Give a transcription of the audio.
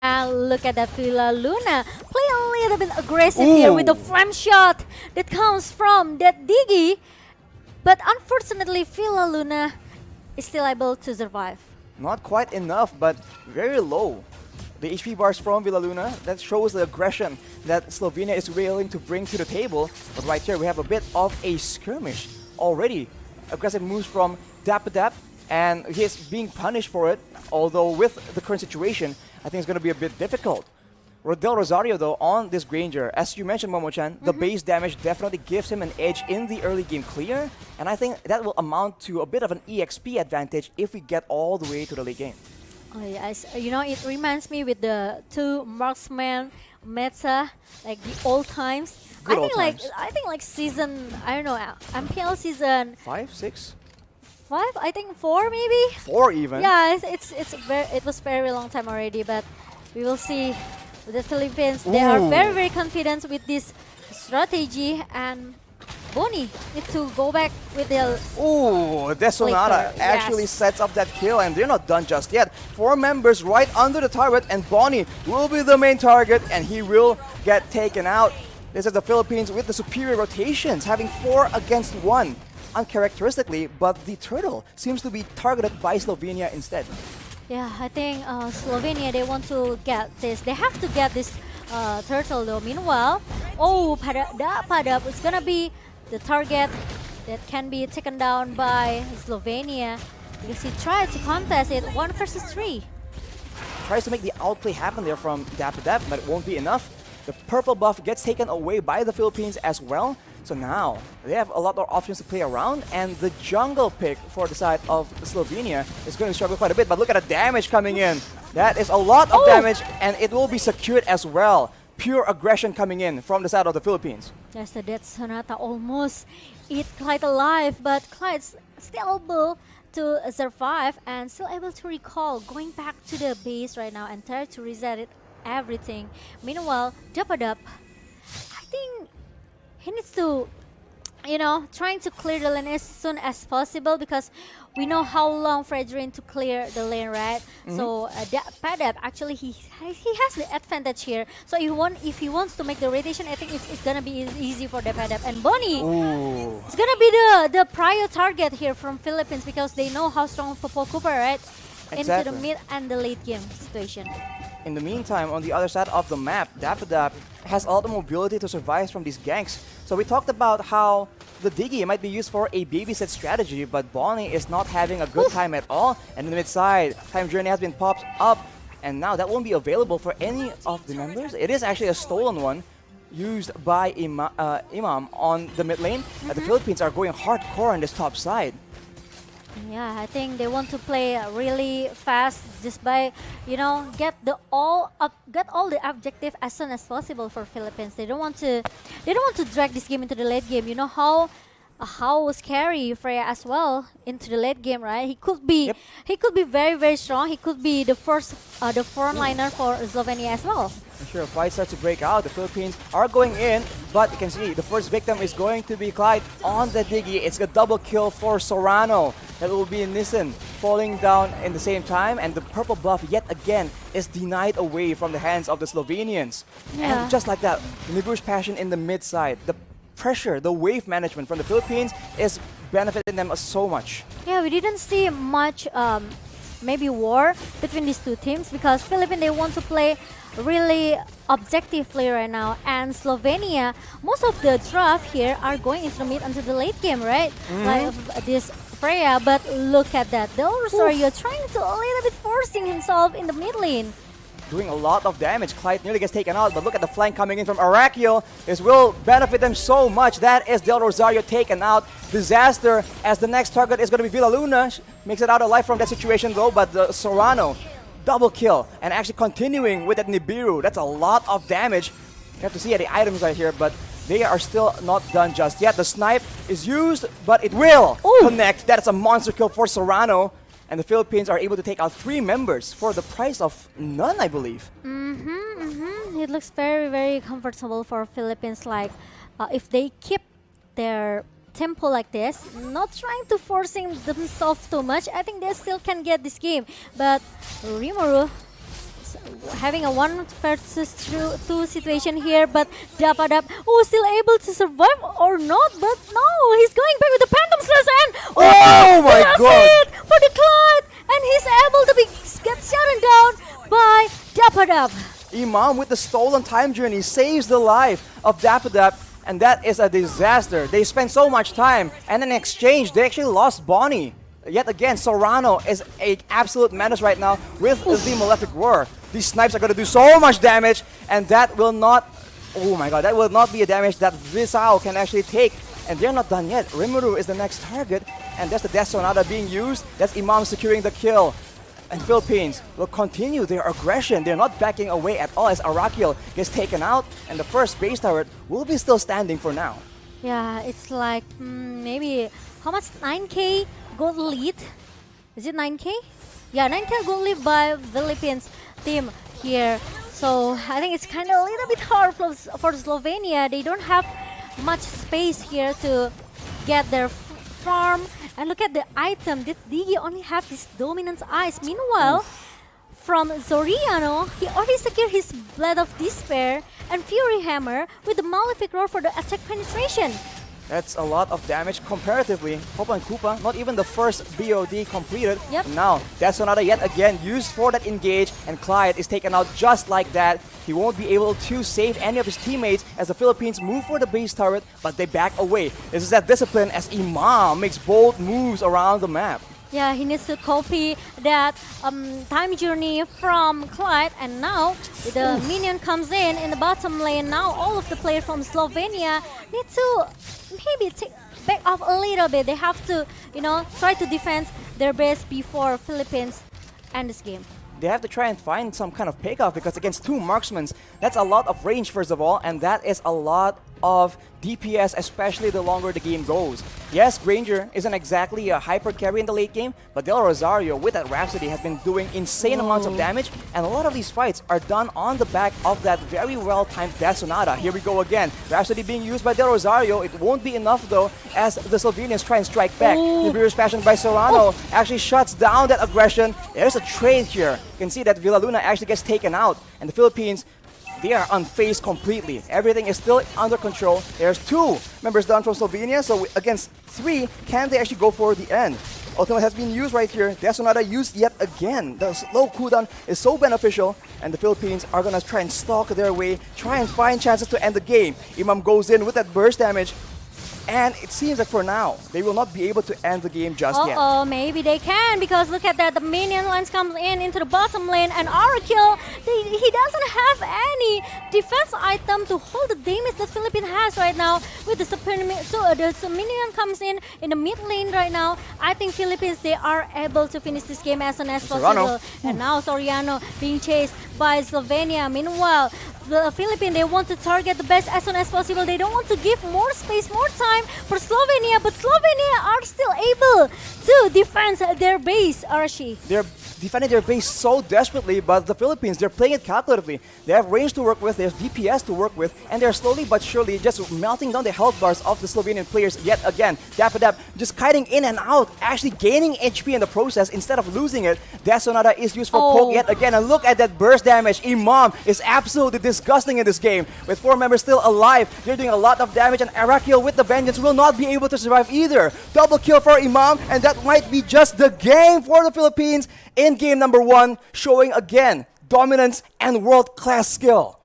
And look at that Villa Luna play a little bit aggressive here with the flame shot that comes from that Diggy. But unfortunately, Villa Luna is still able to survive. Not quite enough, but very low. The HP bars from Villa Luna, that shows the aggression that Slovenia is willing to bring to the table. But right here, we have a bit of a skirmish already. Aggressive moves from Dap, and he is being punished for it. Although with the current situation, I think it's going to be a bit difficult. Del Rosario, though, on this Granger, as you mentioned, Momo-chan, the base damage definitely gives him an edge in the early game clear, and I think that will amount to a bit of an EXP advantage if we get all the way to the late game. Oh yes, you know, it reminds me with the two marksman meta, like the old times. Good old times. I think like season, I don't know, MPL season 5, 6? 5, I think 4 maybe. 4 even. Yeah, it was very long time already, but we will see. The Philippines, they are very confident with this strategy, and Bonnie needs to go back with the... Ooh, Desonata actually sets up that kill, and they're not done just yet. 4 members right under the turret, and Bonnie will be the main target, and he will get taken out. This is the Philippines with the superior rotations, having 4 against 1. Uncharacteristically, but the turtle seems to be targeted by Slovenia instead. Yeah, I think Slovenia, they want to get this. They have to get this turtle though. Meanwhile, Padap is gonna be the target that can be taken down by Slovenia because he tried to contest it 1 versus 3. Tries to make the outplay happen there from Dap, but it won't be enough. The purple buff gets taken away by the Philippines as well. So now, they have a lot more options to play around, and the jungle pick for the side of Slovenia is going to struggle quite a bit. But look at the damage coming in. That is a lot of damage, and it will be secured as well. Pure aggression coming in from the side of the Philippines. Yes, the Death Sonata almost eat Clyde alive, but Clyde's still able to survive and still able to recall, going back to the base right now and try to reset it, everything. Meanwhile, Dapadup, I think he needs to, you know, trying to clear the lane as soon as possible because we know how long Fredrin to clear the lane, right? So Padap actually he has the advantage here. So if he wants to make the rotation, I think it's gonna be easy for the Padap. And Bonnie, it's gonna be the prior target here from Philippines because they know how strong Popo Cooper, right? Into the mid and the late game situation. In the meantime, on the other side of the map, Dapadap has a lot of mobility to survive from these ganks. So we talked about how the Diggy might be used for a babysit strategy, but Bonnie is not having a good time at all. And in the mid side, Time Journey has been popped up, and now that won't be available for any of the members. It is actually a stolen one used by Imam on the mid lane. The Philippines are going hardcore on this top side. Yeah, I think they want to play really fast just by, you know, get all the objective as soon as possible for Philippines. They don't want to drag this game into the late game. You know how scary Freya as well into the late game, right? He could be very strong. He could be the front liner for Slovenia as well. Sure, fight starts to break out. The Philippines are going in, but you can see the first victim is going to be Clyde on the Diggy. It's a double kill for Sorano. That will be Nissan falling down in the same time, and the purple buff yet again is denied away from the hands of the Slovenians. Yeah. And just like that, Nibu's passion in the mid side, the pressure, the wave management from the Philippines is benefiting them so much. Yeah, we didn't see much maybe war between these two teams because Philippines, they want to play really objectively right now, and Slovenia, most of the draft here are going into the mid until the late game, right? Like this Freya, but look at that. Del Rosario trying to a little bit forcing himself in the mid lane. Doing a lot of damage. Clyde nearly gets taken out, but look at the flank coming in from Arakio. This will benefit them so much. That is Del Rosario taken out. Disaster, as the next target is going to be Villa Luna. Makes it out alive from that situation though, but the Sorano, double kill. And actually continuing with that Nibiru. That's a lot of damage. You have to see the items right here, but they are still not done just yet. The snipe is used, but it will connect. That's a monster kill for Sorano. And the Philippines are able to take out 3 members for the price of none, I believe. It looks very comfortable for Philippines. Like, if they keep their tempo like this, not trying to forcing themselves too much, I think they still can get this game. But Rimuru having a 1 versus 2 situation here, but Dapadab, still able to survive or not, but no, he's going back with the Phantom Slash and Oh my that's God. it for the Clyde, and he's able to get shut down by Dapadab. Imam with the stolen time journey saves the life of Dapadab, and that is a disaster. They spent so much time, and in exchange, they actually lost Bonnie. Yet again, Sorano is an absolute menace right now with the Malefic Roar. These snipes are going to do so much damage, and that will not, oh my god, that will not be a damage that Visao can actually take. And they're not done yet. Rimuru is the next target, and that's the Death Sonata being used. That's Imam securing the kill. And Philippines will continue their aggression. They're not backing away at all as Arakiel gets taken out, and the first base turret will be still standing for now. Yeah, it's like maybe how much 9k gold lead? Is it 9k? Yeah, 9k gold lead by Philippines team here. So I think it's kind of a little bit hard for Slovenia. They don't have much space here to get their farm. And look at the item. This Digi only have this dominant eyes. Meanwhile, from Zoriano, he already secured his Blade of Despair and Fury Hammer with the Malefic Roar for the attack penetration. That's a lot of damage comparatively. Hopa and Koopa, not even the first BOD completed. Yep. Now, Death Sonata yet again used for that engage, and Clyde is taken out just like that. He won't be able to save any of his teammates as the Philippines move for the base turret, but they back away. This is that discipline as Imam makes bold moves around the map. Yeah, he needs to copy that time journey from Clyde, and now the minion comes in the bottom lane. Now all of the players from Slovenia need to maybe take back off a little bit. They have to, try to defend their base before Philippines end this game. They have to try and find some kind of payoff, because against two marksmen, that's a lot of range first of all, and that is a lot of DPS, especially the longer the game goes. Yes, Granger isn't exactly a hyper carry in the late game, but Del Rosario with that Rhapsody has been doing insane amounts of damage, and a lot of these fights are done on the back of that very well-timed Death Sonata. Here we go again. Rhapsody being used by Del Rosario. It won't be enough though, as the Slovenians try and strike back. The Furious Passion by Serrano actually shuts down that aggression. There's a trade here. You can see that Villaluna actually gets taken out, and the Philippines, they are unfazed completely. Everything is still under control. There's 2 members down from Slovenia, so against 3, can they actually go for the end? Ultimate has been used right here. Death Sonata used yet again. The slow cooldown is so beneficial, and the Philippines are gonna try and stalk their way, try and find chances to end the game. Imam goes in with that burst damage, and it seems like for now, they will not be able to end the game just yet. Maybe they can, because look at that, the minion lines comes in into the bottom lane, and Arakiel, he doesn't have any defense item to hold the damage that Philippines has right now with the the minion comes in the mid lane right now. I think Philippines, they are able to finish this game as soon as possible. And now Soriano being chased by Slovenia. Meanwhile, the Philippines, they want to target the best as soon as possible. They don't want to give more space, more time for Slovenia, but Slovenia are still able to defend their base, Arashi. They're defending their base so desperately, but the Philippines, they're playing it calculatively. They have range to work with, they have DPS to work with, and they're slowly but surely just melting down the health bars of the Slovenian players yet again. Dapadab just kiting in and out, actually gaining HP in the process instead of losing it. Death Sonata is used for poke yet again, and look at that burst damage. Imam is absolutely disgusting in this game. With 4 members still alive, they're doing a lot of damage, and Arakiel with the Vengeance will not be able to survive either. Double kill for Imam, and that might be just the game for the Philippines in game number 1, showing again dominance and world-class skill.